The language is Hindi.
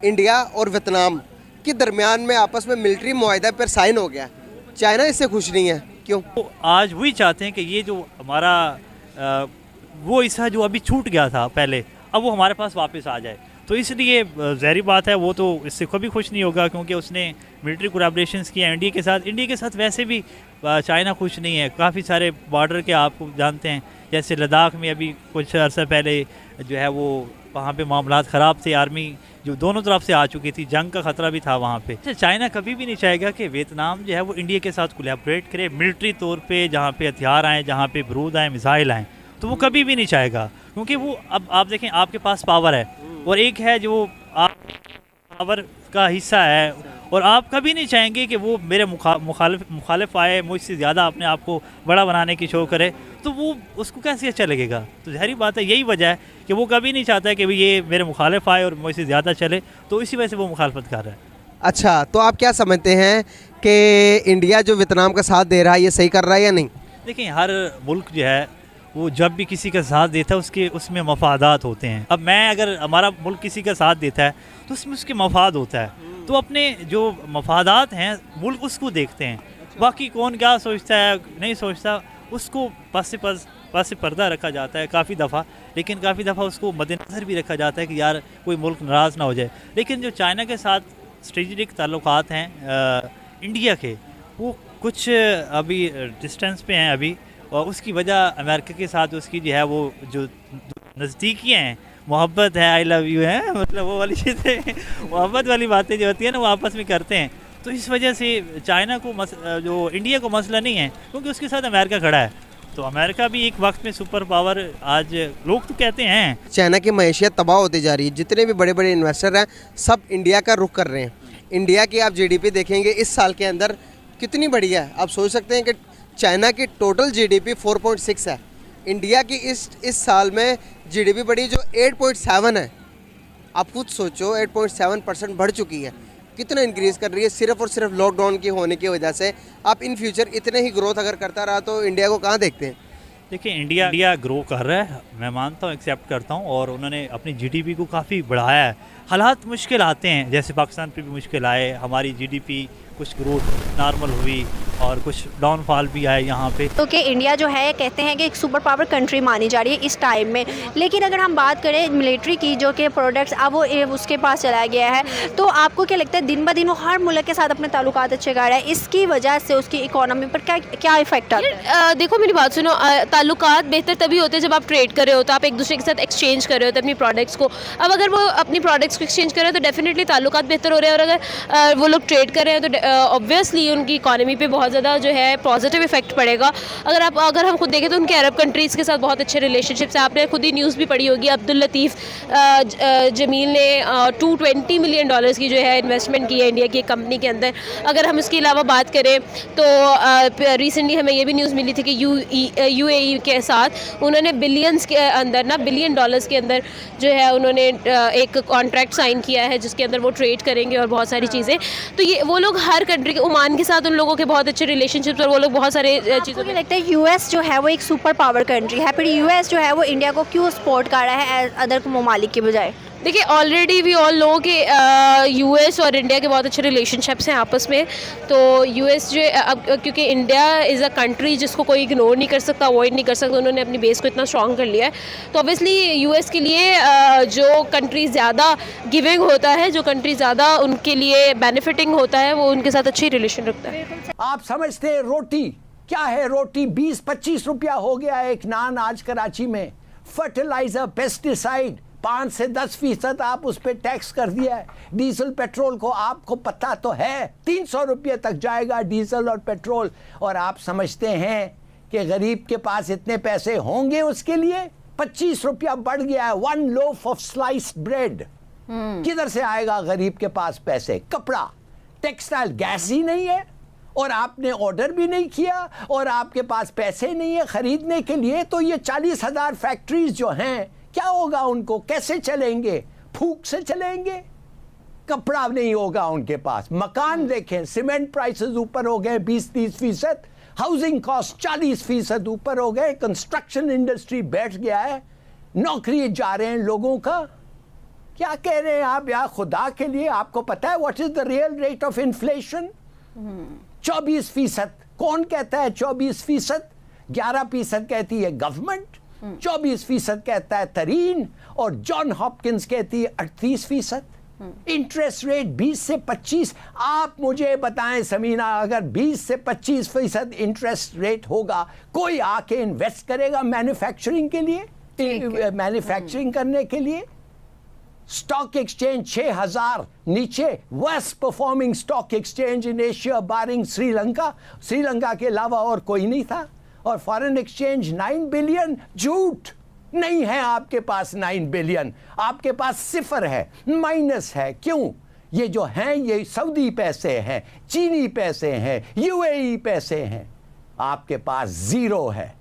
इंडिया और वियतनाम के दरमियान में आपस में मिलिट्री मुआहदा पर साइन हो गया। चाइना इससे खुश नहीं है, क्यों? तो आज वही चाहते हैं कि ये जो हमारा वो हिस्सा जो अभी छूट गया था पहले, अब वो हमारे पास वापस आ जाए। तो इसलिए ज़ाहिर बात है वो तो इससे कभी खुश नहीं होगा, क्योंकि उसने मिलिट्री कोलैबोरेशंस किया इंडिया के साथ। इंडिया के साथ वैसे भी चाइना खुश नहीं है। काफ़ी सारे बॉर्डर के आपको जानते हैं, जैसे लद्दाख में अभी कुछ अर्सा पहले जो है वो वहाँ पे मामलात ख़राब थे, आर्मी जो दोनों तरफ से आ चुकी थी, जंग का ख़तरा भी था वहाँ पे। चाइना कभी भी नहीं चाहेगा कि वियतनाम जो है वो इंडिया के साथ कोलैबोरेट करे मिलिट्री तौर पे, जहाँ पे हथियार आएँ, जहाँ पे बारूद आएँ, मिसाइल आएँ, तो वो कभी भी नहीं चाहेगा। क्योंकि वो अब आप देखें, आपके पास पावर है और एक है जो आप पावर का हिस्सा है, और आप कभी नहीं चाहेंगे कि वो मेरे मुखालिफ आए, मुझसे ज़्यादा अपने आप को बड़ा बनाने की शो करे, तो वो उसको कैसे अच्छा लगेगा। तो ज़ाहिर बात है, यही वजह है कि वो कभी नहीं चाहता है कि भाई ये मेरे मुखालिफ आए और मुझसे ज़्यादा चले, तो इसी वजह से वो मुखालफत कर रहा है। अच्छा, तो आप क्या समझते हैं कि इंडिया जो वियतनाम का साथ दे रहा है ये सही कर रहा है या नहीं? देखिए, हर मुल्क जो है वो जब भी किसी का साथ देता है उसके उसमें मफादात होते हैं। अब मैं अगर हमारा मुल्क किसी का साथ देता है तो उसमें उसके मफाद होता है, तो अपने जो मफादात हैं मुल्क उसको देखते हैं। बाकी कौन क्या सोचता है नहीं सोचता, उसको पास से पर्दा रखा जाता है काफ़ी दफ़ा, लेकिन काफ़ी दफ़ा उसको मद्देनज़र भी रखा जाता है कि यार कोई मुल्क नाराज़ ना हो जाए। लेकिन जो चाइना के साथ स्ट्रेटेजिक ताल्लुकात हैं इंडिया के, वो कुछ अभी डिस्टेंस पे हैं अभी, और उसकी वजह अमेरिका के साथ उसकी जो है वो जो नज़दीकियाँ हैं, मोहब्बत है, आई लव यू है, मतलब वो वाली चीज़ें मोहब्बत वाली बातें जो होती हैं ना, वो आपस में करते हैं। तो इस वजह से चाइना को जो इंडिया को मसला नहीं है, क्योंकि उसके साथ अमेरिका खड़ा है। तो अमेरिका भी एक वक्त में सुपर पावर, आज लोग तो कहते हैं चाइना की मैशियत तबाह होती जा रही है। जितने भी बड़े बड़े इन्वेस्टर हैं सब इंडिया का रुख कर रहे हैं। इंडिया की आप जीडीपी देखेंगे इस साल के अंदर कितनी बढ़ी है। आप सोच सकते हैं कि चाइना की टोटल जीडीपी 4.6 है, इंडिया की इस साल में जीडीपी बढ़ी जो 8.7 है। आप खुद सोचो, 8.7% बढ़ चुकी है, कितना इंक्रीज़ कर रही है सिर्फ और सिर्फ लॉकडाउन की होने की वजह से। आप इन फ्यूचर इतने ही ग्रोथ अगर करता रहा तो इंडिया को कहाँ देखते हैं? देखिए, इंडिया ग्रो कर रहा है, मैं मानता हूँ, एक्सेप्ट करता हूँ, और उन्होंने अपनी जीडीपी को काफ़ी बढ़ाया है। हालात मुश्किल आते हैं, जैसे पाकिस्तान पे भी मुश्किल आए, हमारी जीडीपी कुछ ग्रोथ नॉर्मल हुई और कुछ डाउनफॉल भी आए यहाँ पे। तो कि इंडिया जो है कहते हैं कि एक सुपर पावर कंट्री मानी जा रही है इस टाइम में, लेकिन अगर हम बात करें मिलिट्री की, जो कि प्रोडक्ट्स अब वो उसके पास चला गया है, तो आपको क्या लगता है दिन ब दिन वो हर मुल्क के साथ अपने ताल्लुकात अच्छे कर रहा है, इसकी वजह से उसकी इकोनॉमी पर क्या इफेक्ट आता है? देखो, मेरी बात सुनो, ताल्लुकात बेहतर तभी होते हैं जब आप ट्रेड कर रहे हो, तो आप एक दूसरे के साथ एक्सचेंज कर रहे होते हैं अपनी प्रोडक्ट्स को। अब अगर वो अपनी प्रोडक्ट्स को एक्सचेंज कर रहे हैं तो डेफिनेटली ताल्लुकात बेहतर हो रहे हैं, और अगर वो लोग ट्रेड कर रहे हैं तो ऑब्वियसली उनकी इकोनॉमी पे बहुत ज़्यादा जो है पॉजिटिव इफेक्ट पड़ेगा। अगर हम खुद देखें तो उनके अरब कंट्रीज़ के साथ बहुत अच्छे रिलेशनशिप्स हैं। आपने खुद ही न्यूज़ भी पढ़ी होगी, अब्दुल लतीफ़ जमील ने $220 मिलियन की जो है इन्वेस्टमेंट की है इंडिया की एक कंपनी के अंदर। अगर हम इसके अलावा बात करें तो रिसेंटली हमें ये भी न्यूज़ मिली थी कि UAE के साथ उन्होंने बिलियंस के अंदर ना $बिलियन के अंदर जो है उन्होंने एक कॉन्ट्रैक्ट साइन किया है, जिसके अंदर वो ट्रेड करेंगे और बहुत सारी चीज़ें। तो ये वो लोग हर कंट्री के, ओमान के साथ उन लोगों के बहुत अच्छे रिलेशनशिप्स, और वो लोग बहुत सारे चीज़ों में लगता है यूएस जो है वो एक सुपर पावर कंट्री है, फिर यूएस जो है वो इंडिया को क्यों सपोर्ट कर रहा है अदर ममालिक के बजाय? देखिए, ऑलरेडी वी ऑल नो कि यूएस और इंडिया के बहुत अच्छे रिलेशनशिप्स हैं आपस में। तो यूएस जो अब क्योंकि इंडिया इज़ अ कंट्री जिसको कोई इग्नोर नहीं कर सकता, अवॉइड नहीं कर सकता, उन्होंने अपनी बेस को इतना स्ट्रॉन्ग कर लिया है, तो ऑब्वियसली यूएस के लिए जो कंट्री ज़्यादा गिविंग होता है, जो कंट्री ज़्यादा उनके लिए बेनिफिटिंग होता है, वो उनके साथ अच्छी रिलेशन रखता है। आप समझते हैं रोटी क्या है? रोटी 20-25 रुपया हो गया एक नान आज कराची में। फर्टिलाइजर, पेस्टिसाइड 5 से 10% आप उस पर टैक्स कर दिया है। डीजल पेट्रोल को आपको पता तो है 300 रुपये तक जाएगा डीजल और पेट्रोल, और आप समझते हैं कि गरीब के पास इतने पैसे होंगे उसके लिए? 25 रुपया बढ़ गया है 1 लोफ ऑफ स्लाइस्ड ब्रेड। किधर से आएगा गरीब के पास पैसे? कपड़ा, टेक्सटाइल, गैस ही नहीं है, और आपने ऑर्डर भी नहीं किया, और आपके पास पैसे नहीं है खरीदने के लिए। तो ये 40,000 फैक्ट्रीज जो हैं, क्या होगा उनको? कैसे चलेंगे? फूक से चलेंगे? कपड़ा नहीं होगा उनके पास। मकान देखें, सीमेंट प्राइसेस ऊपर हो गए 20-30%, हाउसिंग कॉस्ट 40% ऊपर हो गए, कंस्ट्रक्शन इंडस्ट्री बैठ गया है, नौकरी जा रहे हैं लोगों का। क्या कह रहे हैं आप यार, खुदा के लिए? आपको पता है what is the real rate of inflation? 24%। कौन कहता है 24%? 11% कहती है गवर्नमेंट, 24% कहता है तरीन, और जॉन हॉपकिंस कहती है 38%। इंटरेस्ट रेट 20 से 25। आप मुझे बताएं समीना, अगर 20 से 25% इंटरेस्ट रेट होगा, कोई आके इन्वेस्ट करेगा मैन्युफैक्चरिंग के लिए, मैन्युफैक्चरिंग करने के लिए? स्टॉक एक्सचेंज 6000 नीचे, worst performing stock exchange in Asia barring Sri Lanka. Sri Lanka के अलावा और कोई नहीं था। और फॉरेन एक्सचेंज 9 बिलियन। झूठ, नहीं है आपके पास 9 बिलियन, आपके पास सिफर है, माइनस है। क्यों? ये जो हैं ये सऊदी पैसे हैं, चीनी पैसे हैं, यूएई पैसे हैं, आपके पास जीरो है।